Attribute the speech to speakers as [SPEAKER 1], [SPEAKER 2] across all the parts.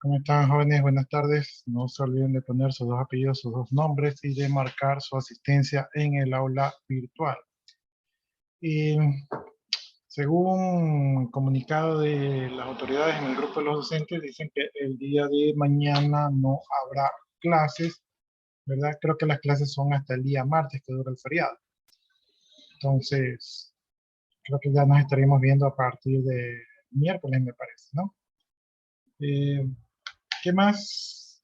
[SPEAKER 1] ¿Cómo están, jóvenes? Buenas tardes. No se olviden de poner sus dos apellidos, sus dos nombres y de marcar su asistencia en el aula virtual. Y según comunicado de las autoridades en el grupo de los docentes, dicen que el día de mañana no habrá clases, ¿verdad? Creo que las clases son hasta el día martes, que dura el feriado. Entonces, creo que ya nos estaríamos viendo a partir de miércoles, me parece, ¿no? ¿Qué más?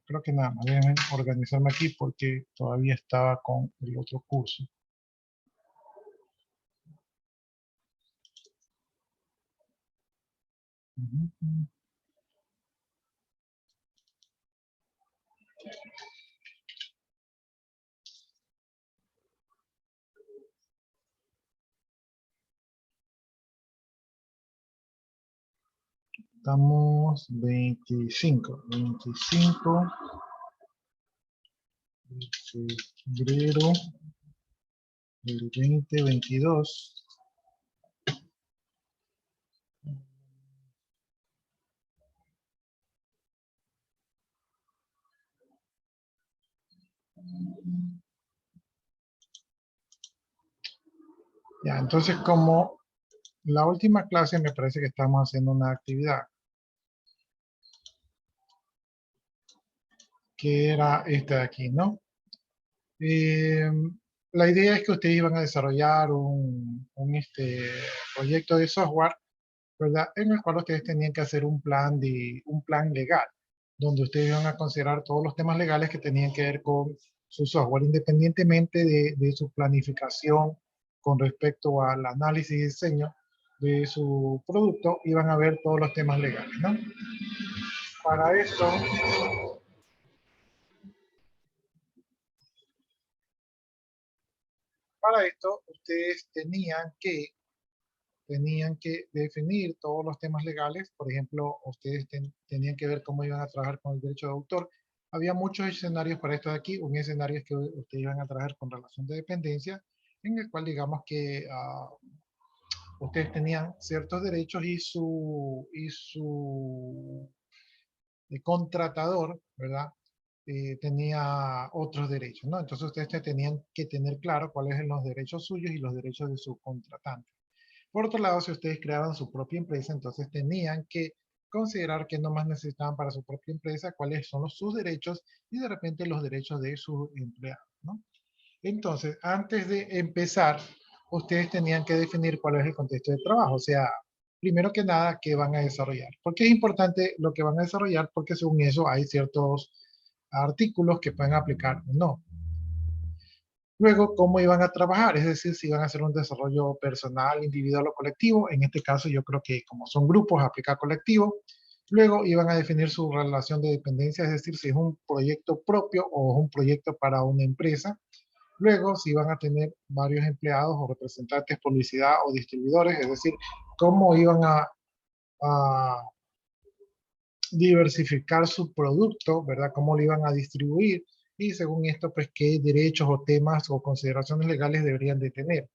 [SPEAKER 1] Creo que nada más. Déjenme organizarme aquí porque todavía estaba con el otro curso. Estamos 25 de febrero del 2022. Ya, entonces como la última clase me parece que estamos haciendo una actividad que era esta de aquí, ¿no? La idea es que ustedes iban a desarrollar un proyecto de software, ¿verdad? En el cual ustedes tenían que hacer un plan legal, donde ustedes iban a considerar todos los temas legales que tenían que ver con su software, independientemente de su planificación con respecto al análisis y diseño de su producto, iban a ver todos los temas legales, ¿no? Para eso, ustedes tenían que definir todos los temas legales. Por ejemplo, ustedes tenían que ver cómo iban a trabajar con el derecho de autor. Había muchos escenarios para esto de aquí. Un escenario es que ustedes iban a trabajar con relación de dependencia, en el cual digamos que ustedes tenían ciertos derechos y su contratador, ¿verdad? Tenía otros derechos, ¿no? Entonces ustedes tenían que tener claro cuáles son los derechos suyos y los derechos de su contratante. Por otro lado, si ustedes creaban su propia empresa, entonces tenían que considerar que no más necesitaban para su propia empresa, cuáles son sus derechos y de repente los derechos de sus empleados, ¿no? Entonces, antes de empezar, ustedes tenían que definir cuál es el contexto de trabajo, o sea, primero que nada, qué van a desarrollar. ¿Por qué es importante lo que van a desarrollar? Porque según eso hay ciertos artículos que pueden aplicar o no. Luego, cómo iban a trabajar, es decir, si iban a hacer un desarrollo personal, individual o colectivo. En este caso, yo creo que como son grupos, aplica colectivo. Luego iban a definir su relación de dependencia, es decir, si es un proyecto propio o es un proyecto para una empresa. Luego, si iban a tener varios empleados o representantes, publicidad o distribuidores, es decir, cómo iban a diversificar su producto, ¿verdad? Cómo lo iban a distribuir y según esto, pues qué derechos o temas o consideraciones legales deberían de tener.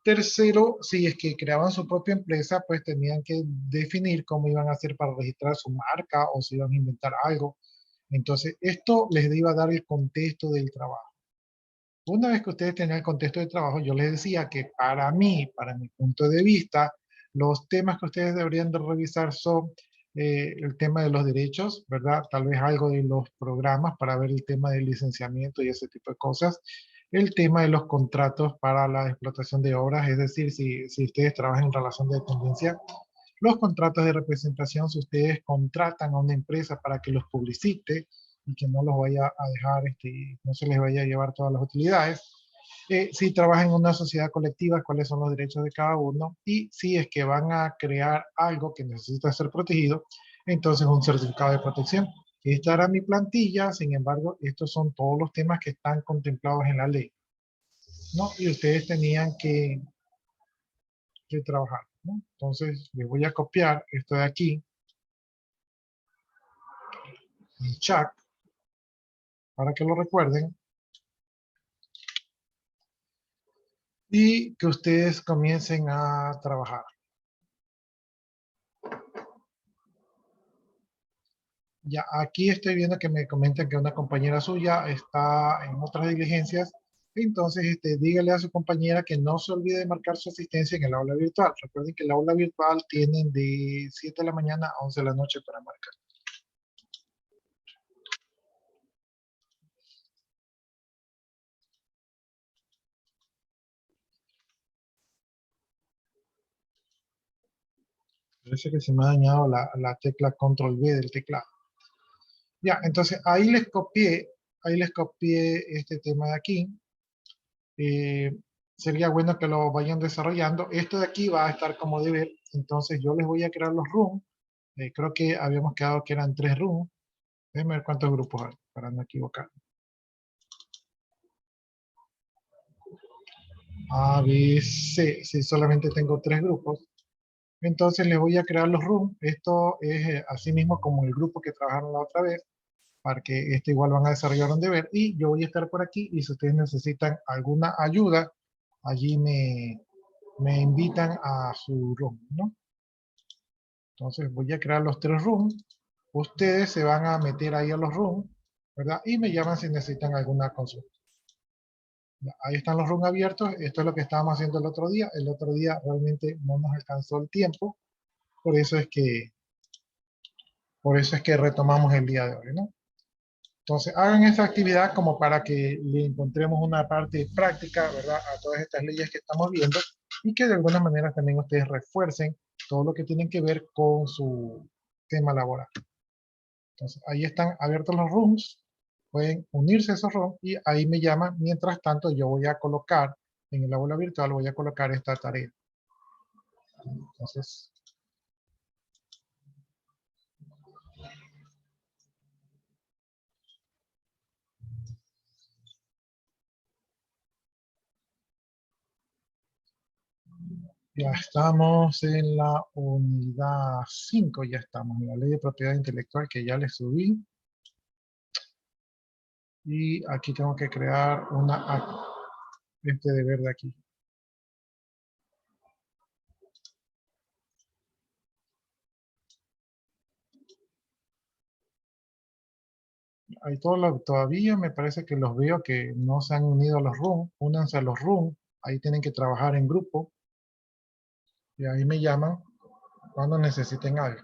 [SPEAKER 1] Tercero, si es que creaban su propia empresa, pues tenían que definir cómo iban a hacer para registrar su marca o si iban a inventar algo. Entonces, esto les iba a dar el contexto del trabajo. Una vez que ustedes tenían el contexto de trabajo, yo les decía que para mí, para mi punto de vista, los temas que ustedes deberían de revisar son el tema de los derechos, ¿verdad? Tal vez algo de los programas para ver el tema del licenciamiento y ese tipo de cosas. El tema de los contratos para la explotación de obras, es decir, si ustedes trabajan en relación de dependencia, Los contratos de representación, si ustedes contratan a una empresa para que los publicite y que no los vaya a dejar, no se les vaya a llevar todas las utilidades. Si trabajan en una sociedad colectiva, cuáles son los derechos de cada uno, y si es que van a crear algo que necesita ser protegido, entonces un certificado de protección. Esta era mi plantilla, sin embargo, estos son todos los temas que están contemplados en la ley, ¿no? Y ustedes tenían que trabajar, ¿no? Entonces, les voy a copiar esto de aquí, el chat, para que lo recuerden, y que ustedes comiencen a trabajar. Ya, aquí estoy viendo que me comentan que una compañera suya está en otras diligencias. Entonces, dígale a su compañera que no se olvide de marcar su asistencia en el aula virtual. Recuerden que el aula virtual tienen de 7 de la mañana a 11 de la noche para marcar. Parece que se me ha dañado la tecla Control V del teclado. Ya, entonces ahí les copié este tema de aquí. eh, Sería bueno que lo vayan desarrollando. Esto de aquí va a estar como deber, entonces yo les voy a crear los rooms. Creo que habíamos quedado que eran 3 rooms. Déjenme ver cuántos grupos hay, para no equivocar. A, B, C. Sí, solamente tengo 3 grupos. Entonces les voy a crear los rooms. Esto es así mismo como el grupo que trabajaron la otra vez, para que igual van a desarrollar un deber. Y yo voy a estar por aquí, y si ustedes necesitan alguna ayuda, allí me invitan a su room, ¿no? Entonces voy a crear los 3 rooms. Ustedes se van a meter ahí a los rooms, ¿verdad? Y me llaman si necesitan alguna consulta. Ya, ahí están los rooms abiertos. Esto es lo que estábamos haciendo el otro día. El otro día realmente no nos alcanzó el tiempo. Por eso es que, por eso es que retomamos el día de hoy, ¿no? Entonces, hagan esta actividad como para que le encontremos una parte práctica, ¿verdad? A todas estas leyes que estamos viendo, y que de alguna manera también ustedes refuercen todo lo que tienen que ver con su tema laboral. Entonces, ahí están abiertos los rooms, pueden unirse a esos rooms y ahí me llaman. Mientras tanto, yo voy a colocar en el aula virtual, voy a colocar esta tarea. Entonces, ya estamos en la unidad 5, ya estamos en la ley de propiedad intelectual que ya les subí. Y aquí tengo que crear este deber de aquí. Ahí todavía me parece que los veo que no se han unido a los rooms. Únanse a los rooms. Ahí tienen que trabajar en grupo. Y ahí me llaman cuando necesiten algo.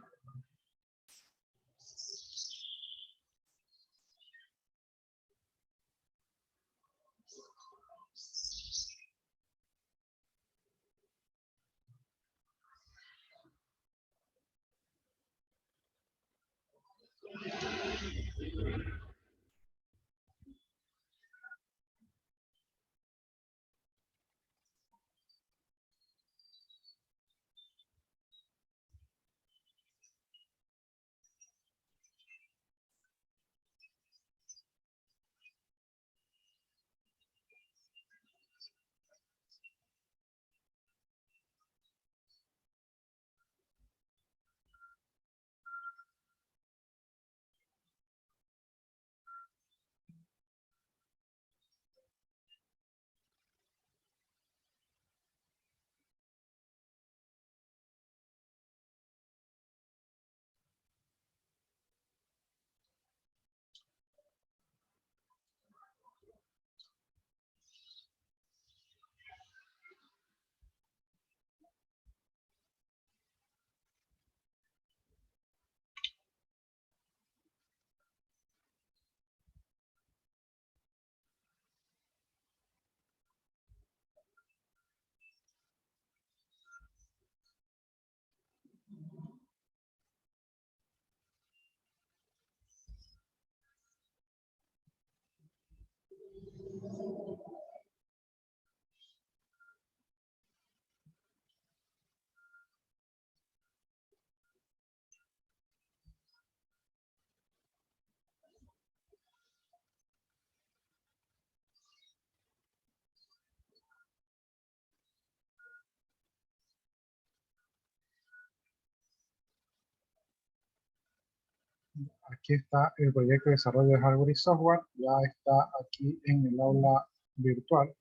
[SPEAKER 1] Aquí está el proyecto de desarrollo de hardware y software. Ya está aquí en el aula virtual.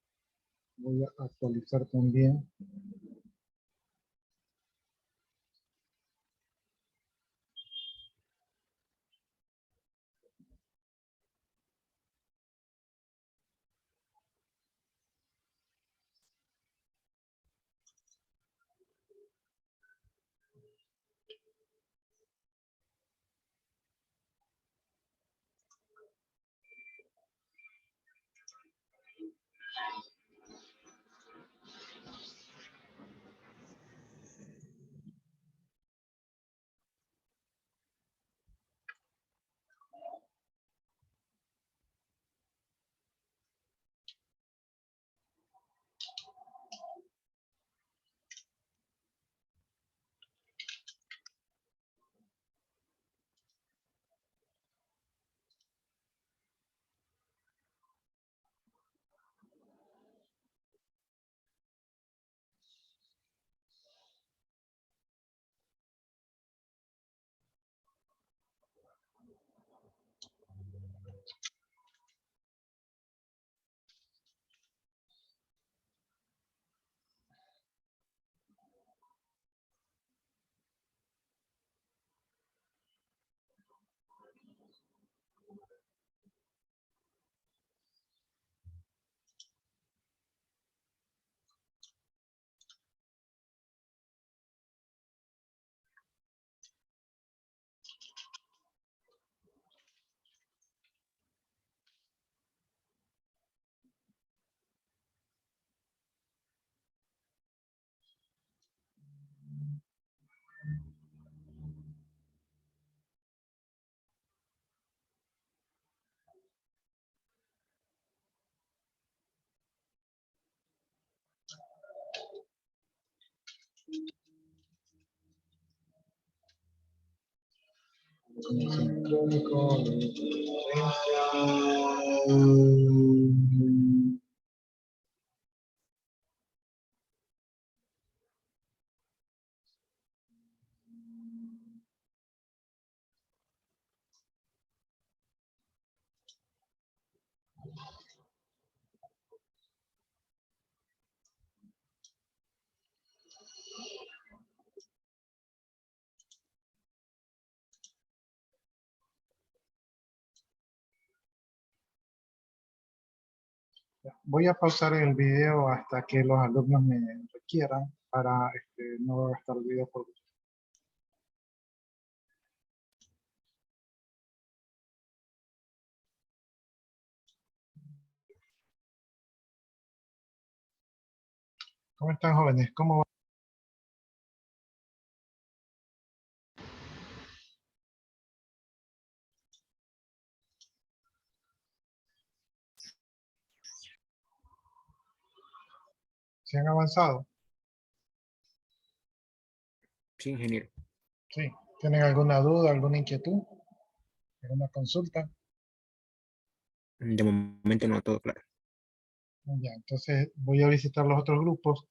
[SPEAKER 1] Voy a actualizar también. Sincrónico, voy a pausar el video hasta que los alumnos me requieran para no gastar el video por... ¿Cómo están, jóvenes? ¿Cómo van? ¿Se han avanzado?
[SPEAKER 2] Sí, ingeniero.
[SPEAKER 1] Sí. ¿Tienen alguna duda, alguna inquietud? ¿Alguna consulta?
[SPEAKER 2] De momento no, todo claro.
[SPEAKER 1] Ya, entonces voy a visitar los otros grupos.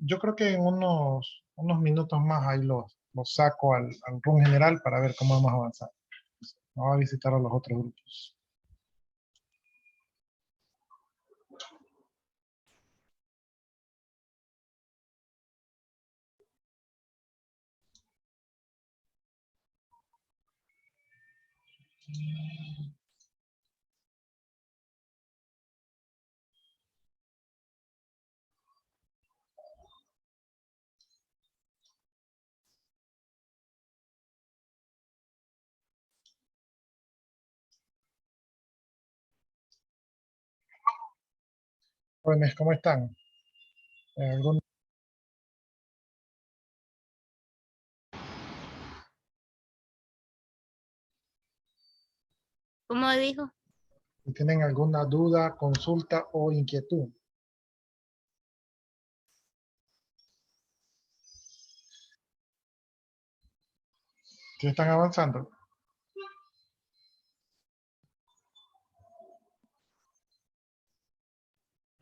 [SPEAKER 1] Yo creo que en unos minutos más ahí los saco al room general para ver cómo vamos a avanzar. Vamos a visitar a los otros grupos. Jóvenes, ¿cómo están? ¿Algún-
[SPEAKER 3] ¿Cómo dijo?
[SPEAKER 1] ¿Tienen alguna duda, consulta o inquietud? ¿Sí están avanzando?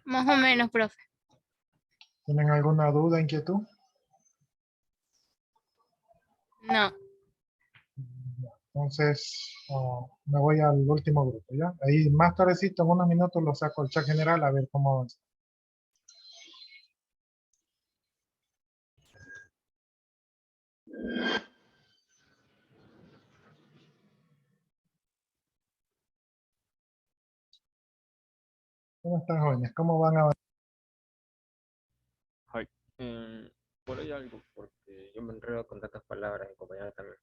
[SPEAKER 3] Más o menos, profe.
[SPEAKER 1] ¿Tienen alguna duda, inquietud?
[SPEAKER 3] No.
[SPEAKER 1] Entonces, me voy al último grupo, ¿ya? Ahí más tardecito, en unos minutos, lo saco al chat general a ver cómo avanza. ¿Cómo están, jóvenes? ¿Cómo van a avanzar?
[SPEAKER 2] はい。por ahí algo, porque yo me enredo con tantas palabras y compañeros también.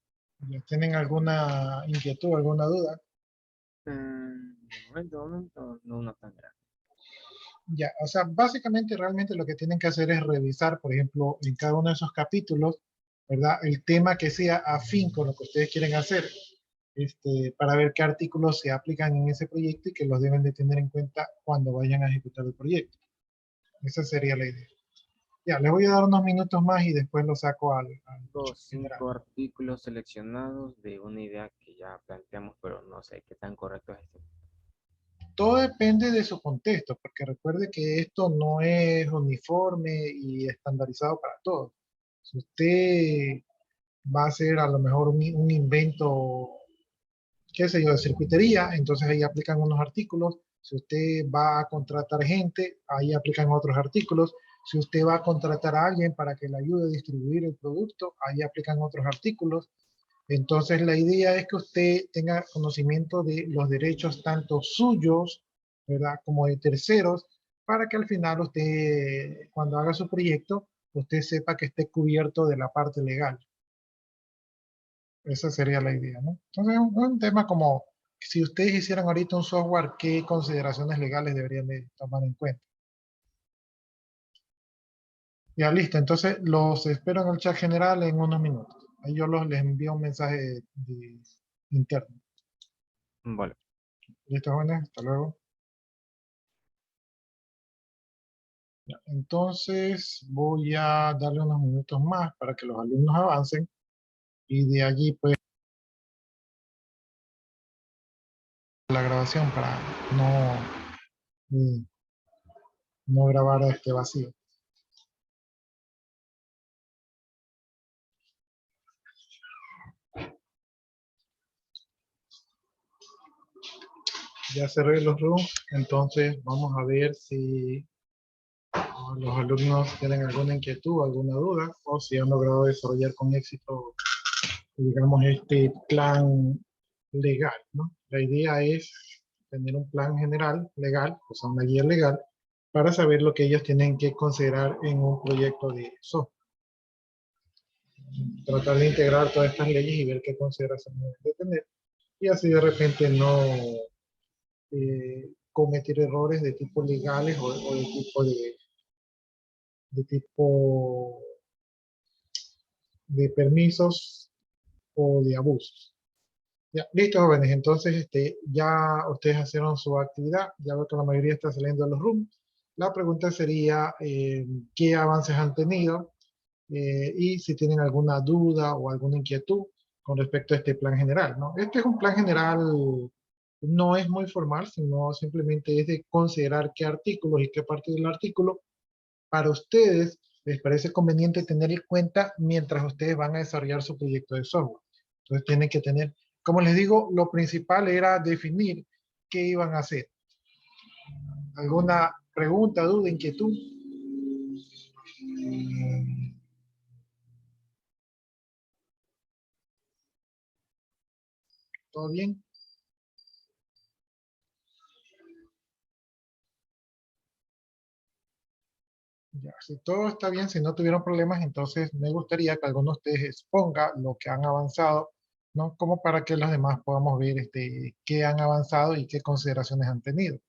[SPEAKER 1] ¿Tienen alguna inquietud, alguna duda?
[SPEAKER 2] De momento, no una tan grande.
[SPEAKER 1] Ya, o sea, básicamente realmente lo que tienen que hacer es revisar, por ejemplo, en cada uno de esos capítulos, ¿verdad? El tema que sea afín con lo que ustedes quieren hacer, para ver qué artículos se aplican en ese proyecto y que los deben de tener en cuenta cuando vayan a ejecutar el proyecto. Esa sería la idea. Ya, les voy a dar unos minutos más y después lo saco al
[SPEAKER 2] Los
[SPEAKER 1] general.
[SPEAKER 2] 5 artículos seleccionados de una idea que ya planteamos, pero no sé qué tan correcto es esto.
[SPEAKER 1] Todo depende de su contexto, porque recuerde que esto no es uniforme y estandarizado para todos. Si usted va a hacer a lo mejor un invento, qué sé yo, de circuitería, entonces ahí aplican unos artículos. Si usted va a contratar gente, ahí aplican otros artículos. Si usted va a contratar a alguien para que le ayude a distribuir el producto, ahí aplican otros artículos. Entonces la idea es que usted tenga conocimiento de los derechos tanto suyos, ¿verdad? Como de terceros, para que al final usted, cuando haga su proyecto, usted sepa que esté cubierto de la parte legal. Esa sería la idea, ¿no? Entonces, un tema como, si ustedes hicieran ahorita un software, ¿qué consideraciones legales deberían de tomar en cuenta? Ya, listo. Entonces, los espero en el chat general en unos minutos. Ahí yo les envío un mensaje interno.
[SPEAKER 2] Vale.
[SPEAKER 1] Listo, jóvenes. Hasta luego. Ya, entonces, voy a darle unos minutos más para que los alumnos avancen y de allí, pues, la grabación para no, mm, no grabar este vacío. Ya cerré los rooms, entonces vamos a ver si los alumnos tienen alguna inquietud, alguna duda, o si han logrado desarrollar con éxito, digamos, este plan legal, ¿no? La idea es tener un plan general legal, o sea, una guía legal, para saber lo que ellos tienen que considerar en un proyecto de software. Tratar de integrar todas estas leyes y ver qué consideraciones deben de tener, y así de repente no cometer errores de tipo legales o de tipo de permisos o de abusos. Ya, listo, jóvenes. Entonces, ya ustedes hicieron su actividad. Ya veo que la mayoría está saliendo de los rooms. La pregunta sería, ¿qué avances han tenido? Y si tienen alguna duda o alguna inquietud con respecto a este plan general, ¿no? Este es un plan general, no es muy formal, sino simplemente es de considerar qué artículos y qué parte del artículo para ustedes les parece conveniente tener en cuenta mientras ustedes van a desarrollar su proyecto de software. Entonces tienen que tener, como les digo, lo principal era definir qué iban a hacer. ¿Alguna pregunta, duda, inquietud? ¿Todo bien? Ya, si todo está bien, si no tuvieron problemas, entonces me gustaría que alguno de ustedes exponga lo que han avanzado, ¿no? Como para que los demás podamos ver qué han avanzado y qué consideraciones han tenido.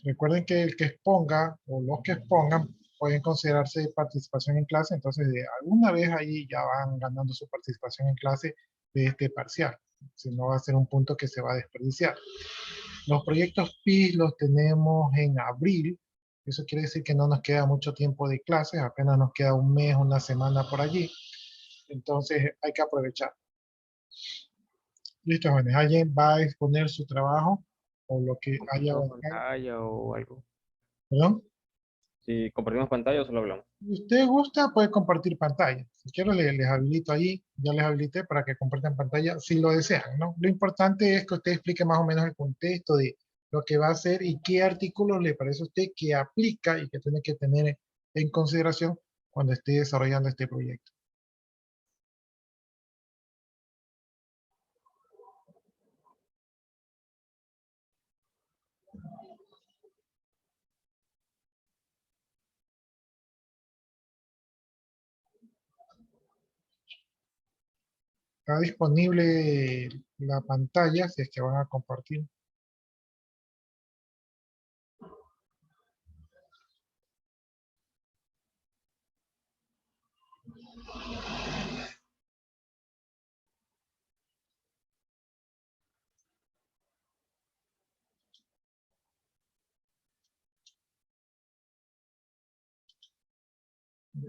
[SPEAKER 1] Recuerden que el que exponga o los que expongan pueden considerarse participación en clase, entonces de alguna vez ahí ya van ganando su participación en clase de este parcial, si no va a ser un punto que se va a desperdiciar. Los proyectos PIS los tenemos en abril, eso quiere decir que no nos queda mucho tiempo de clases, apenas nos queda un mes, una semana por allí, entonces hay que aprovechar. Listo, jóvenes, ¿alguien va a exponer su trabajo? o lo que haya
[SPEAKER 2] Compartimos
[SPEAKER 1] avanzado.
[SPEAKER 2] pantalla o algo.
[SPEAKER 1] ¿Perdón?
[SPEAKER 2] Si compartimos pantalla o solo hablamos.
[SPEAKER 1] Si usted gusta, puede compartir pantalla. Si quiero, les habilito ahí, ya les habilité para que compartan pantalla si lo desean, ¿no? Lo importante es que usted explique más o menos el contexto de lo que va a hacer y qué artículos le parece a usted que aplica y que tiene que tener en consideración cuando esté desarrollando este proyecto. Está disponible la pantalla si es que van a compartir.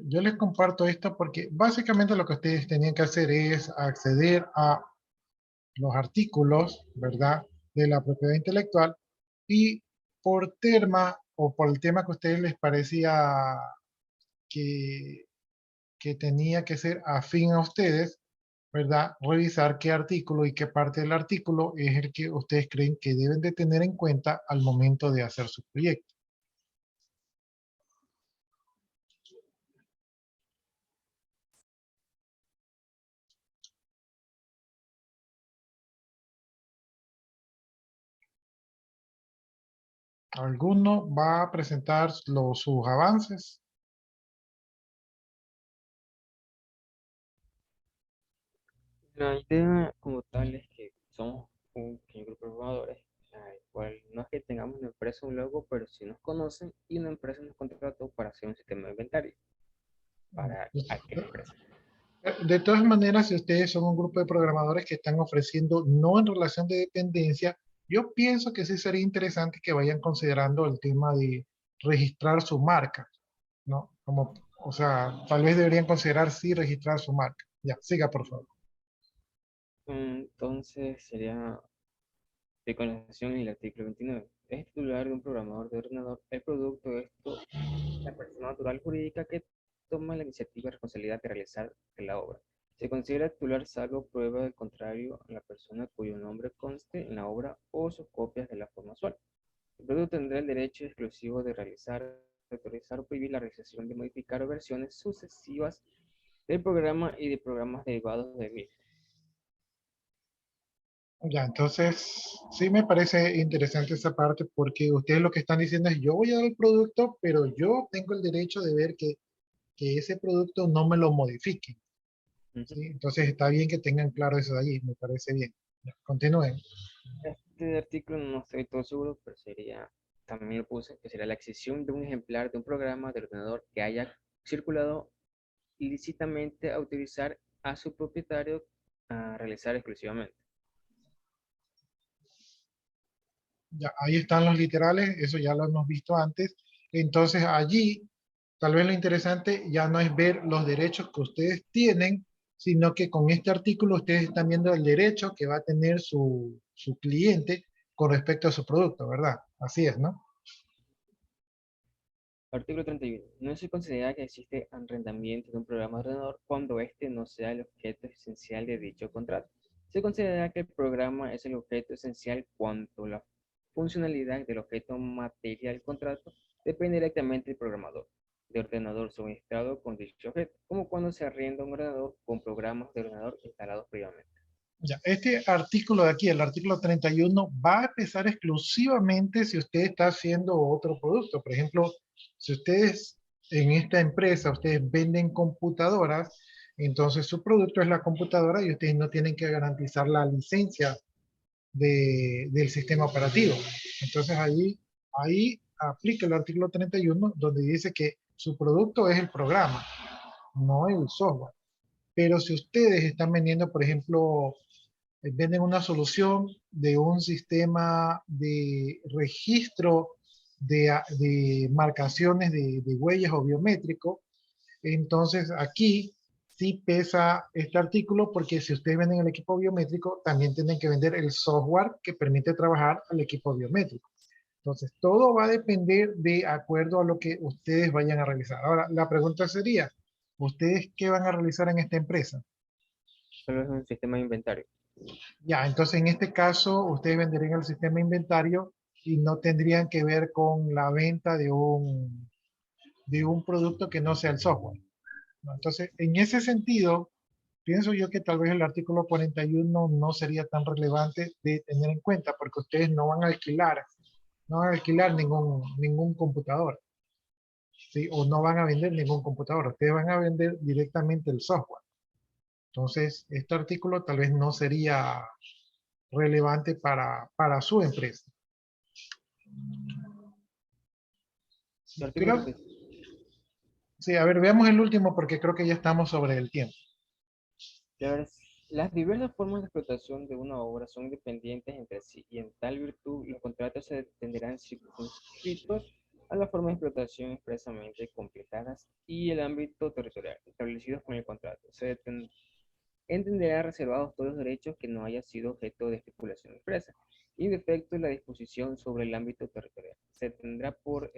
[SPEAKER 1] Yo les comparto esto porque básicamente lo que ustedes tenían que hacer es acceder a los artículos, ¿verdad?, de la propiedad intelectual y por tema o por el tema que a ustedes les parecía que, que tenía que ser afín a ustedes, ¿verdad?, revisar qué artículo y qué parte del artículo es el que ustedes creen que deben de tener en cuenta al momento de hacer su proyecto. ¿Alguno va a presentar sus avances?
[SPEAKER 2] La idea como tal es que somos un pequeño grupo de programadores, el cual no es que tengamos una empresa o un logo, pero sí nos conocen y una empresa nos contrató para hacer un sistema de inventario para aquella empresa.
[SPEAKER 1] De todas maneras, si ustedes son un grupo de programadores que están ofreciendo no en relación de dependencia, yo pienso que sí sería interesante que vayan considerando el tema de registrar su marca, ¿no? Como, o sea, tal vez deberían considerar sí registrar su marca. Ya, siga por favor.
[SPEAKER 2] Entonces sería de conversación en el artículo 29. Es titular de un programador de ordenador. El producto de esto, la persona natural jurídica que toma la iniciativa y responsabilidad de realizar la obra. Se considera titular salvo prueba del contrario a la persona cuyo nombre conste en la obra o sus copias de la forma usual. El producto tendrá el derecho exclusivo de realizar, autorizar o prohibir la realización de modificar o versiones sucesivas del programa y de programas derivados de mismo.
[SPEAKER 1] Ya, entonces sí me parece interesante esa parte porque ustedes lo que están diciendo es yo voy a dar el producto, pero yo tengo el derecho de ver que ese producto no me lo modifique.
[SPEAKER 2] Ujú.
[SPEAKER 1] ¿Sí? Entonces está bien que tengan claro eso de allí, me parece bien. Ya, continúen.
[SPEAKER 2] Este artículo no estoy todo seguro, pero sería, también lo puse, que sería la adquisición de un ejemplar de un programa de ordenador que haya circulado ilícitamente a utilizar a su propietario a realizar exclusivamente.
[SPEAKER 1] Ya, ahí están los literales, eso ya lo hemos visto antes. Entonces allí, tal vez lo interesante ya no es ver los derechos que ustedes tienen, sino que con este artículo ustedes están viendo el derecho que va a tener su cliente con respecto a su producto, ¿verdad? Así es, ¿no?
[SPEAKER 2] Artículo 31. No se considera que existe arrendamiento de un programa de ordenador cuando este no sea el objeto esencial de dicho contrato. Se considera que el programa es el objeto esencial cuando la funcionalidad del objeto material del contrato depende directamente del programador de ordenador suministrado con dicho objeto, como cuando se arrienda un ordenador con programas de ordenador instalados previamente.
[SPEAKER 1] Ya, este artículo de aquí, el artículo 31, va a empezar exclusivamente si usted está haciendo otro producto. Por ejemplo, si ustedes en esta empresa, ustedes venden computadoras, entonces su producto es la computadora y ustedes no tienen que garantizar la licencia del sistema operativo. Entonces ahí aplica el artículo 31 donde dice que su producto es el programa, no el software. Pero si ustedes están vendiendo, por ejemplo, venden una solución de un sistema de registro de marcaciones de huellas o biométrico. Entonces aquí sí pesa este artículo porque si ustedes venden el equipo biométrico, también tienen que vender el software que permite trabajar al equipo biométrico. Entonces, todo va a depender de acuerdo a lo que ustedes vayan a realizar. Ahora, la pregunta sería, ¿ustedes qué van a realizar en esta empresa?
[SPEAKER 2] Solo es un sistema de inventario.
[SPEAKER 1] Ya, entonces en este caso, ustedes venderían el sistema de inventario y no tendrían que ver con la venta de un producto que no sea el software, ¿no? Entonces, en ese sentido, pienso yo que tal vez el artículo 41 no sería tan relevante de tener en cuenta porque ustedes no van a alquilar ningún computador, ¿sí? O no van a vender ningún computador, ustedes van a vender directamente el software. Entonces, este artículo tal vez no sería relevante para su empresa.
[SPEAKER 2] El artículo
[SPEAKER 1] Creo,
[SPEAKER 2] 35.
[SPEAKER 1] sí, a ver, veamos el último porque creo que ya estamos sobre el tiempo.
[SPEAKER 2] Las diversas formas de explotación de una obra son independientes entre sí y en tal virtud los contratos se tendrán circunscritos a la forma de explotación expresamente completadas y el ámbito territorial establecidos con el contrato. Entenderá reservados todos los derechos que no haya sido objeto de estipulación expresa y defecto en la disposición sobre el ámbito territorial. Se tendrá por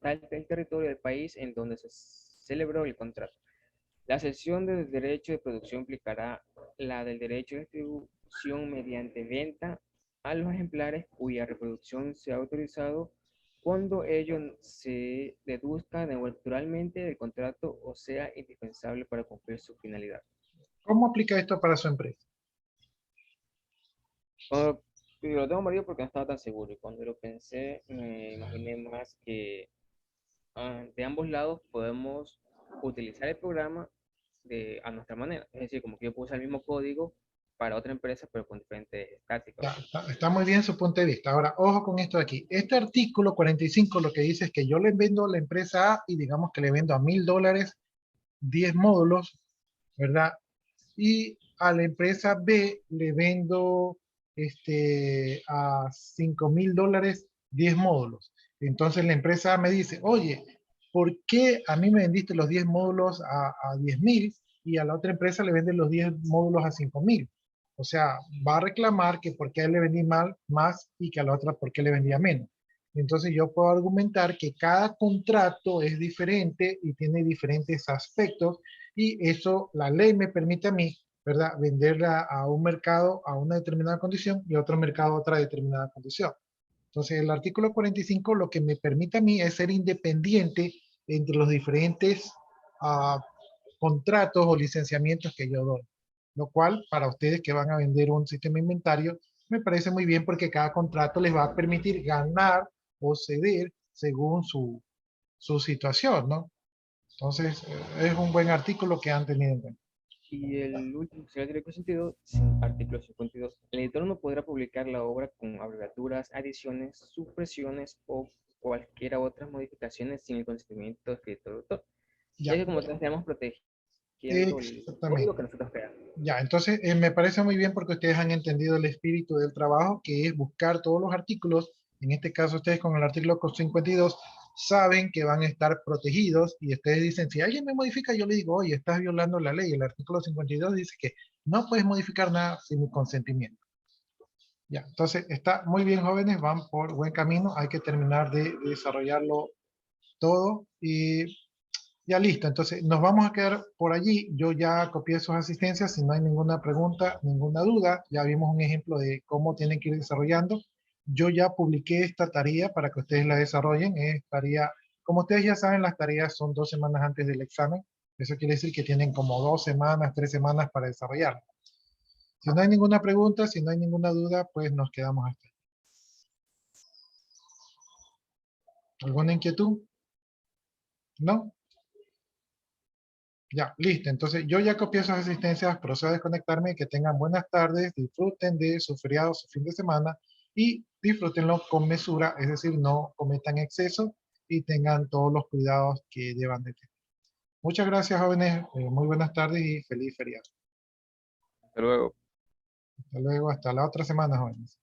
[SPEAKER 2] tal el territorio del país en donde se celebró el contrato. La cesión del derecho de producción implicará la del derecho de distribución mediante venta a los ejemplares cuya reproducción se ha autorizado cuando ello se deduzca naturalmente del contrato o sea indispensable para cumplir su finalidad.
[SPEAKER 1] ¿Cómo aplica esto para su empresa?
[SPEAKER 2] Cuando lo tengo marido porque no estaba tan seguro y cuando lo pensé me imaginé más que de ambos lados podemos utilizar el programa a nuestra manera. Es decir, como que yo puedo usar el mismo código para otra empresa, pero con diferentes tácticas.
[SPEAKER 1] Ya, está muy bien su punto de vista. Ahora, ojo con esto de aquí. Este artículo 45 lo que dice es que yo le vendo a la empresa A y digamos que le vendo a $1000 10 módulos, ¿verdad? Y a la empresa B le vendo a $5000 10 módulos. Entonces la empresa A me dice, oye, ¿por qué a mí me vendiste los 10 módulos a 10.000 y a la otra empresa le venden los 10 módulos a 5000? O sea, va a reclamar que por qué a él le vendí mal, más y que a la otra por qué le vendía menos. Entonces yo puedo argumentar que cada contrato es diferente y tiene diferentes aspectos y eso la ley me permite a mí, ¿verdad? Venderla a un mercado a una determinada condición y a otro mercado a otra determinada condición. Entonces el artículo 45 lo que me permite a mí es ser independiente entre los diferentes uh, contratos o licenciamientos que yo doy. Lo cual para ustedes que van a vender un sistema de inventario me parece muy bien porque cada contrato les va a permitir ganar o ceder según su situación, ¿no? Entonces, es un buen artículo que han tenido en cuenta.
[SPEAKER 2] Y el último será el derecho sentido, artículo 52. El editor no podrá publicar la obra con abreviaturas, adiciones, supresiones o cualquier otras modificaciones sin el consentimiento escrito del autor, ya
[SPEAKER 1] Ya,
[SPEAKER 2] que como tal estamos protegiendo el código que
[SPEAKER 1] exactamente.
[SPEAKER 2] nosotros creamos.
[SPEAKER 1] Ya, entonces me parece muy bien porque ustedes han entendido el espíritu del trabajo, que es buscar todos los artículos. En este caso, ustedes con el artículo 52 saben que van a estar protegidos y ustedes dicen, si alguien me modifica, yo le digo, oye, estás violando la ley. El artículo 52 dice que no puedes modificar nada sin mi consentimiento. Ya, entonces está muy bien, jóvenes, van por buen camino. Hay que terminar de desarrollarlo todo y ya listo. Entonces nos vamos a quedar por allí. Yo ya copié sus asistencias. Si no hay ninguna pregunta, ninguna duda, ya vimos un ejemplo de cómo tienen que ir desarrollando. Yo ya publiqué esta tarea para que ustedes la desarrollen. Es tarea, como ustedes ya saben, las tareas son 2 semanas antes del examen. Eso quiere decir que tienen como 2 semanas, 3 semanas para desarrollarlo. Si no hay ninguna pregunta, si no hay ninguna duda, pues nos quedamos hasta ahí. ¿Alguna inquietud? ¿No? Ya, listo. Entonces yo ya copié sus asistencias, procedo a desconectarme, que tengan buenas tardes, disfruten de su feriado, su fin de semana y disfrútenlo con mesura, es decir, no cometan exceso y tengan todos los cuidados que deban de tener. Muchas gracias, jóvenes, muy buenas tardes y feliz feriado.
[SPEAKER 2] Hasta luego.
[SPEAKER 1] Hasta luego, hasta la otra semana, jóvenes.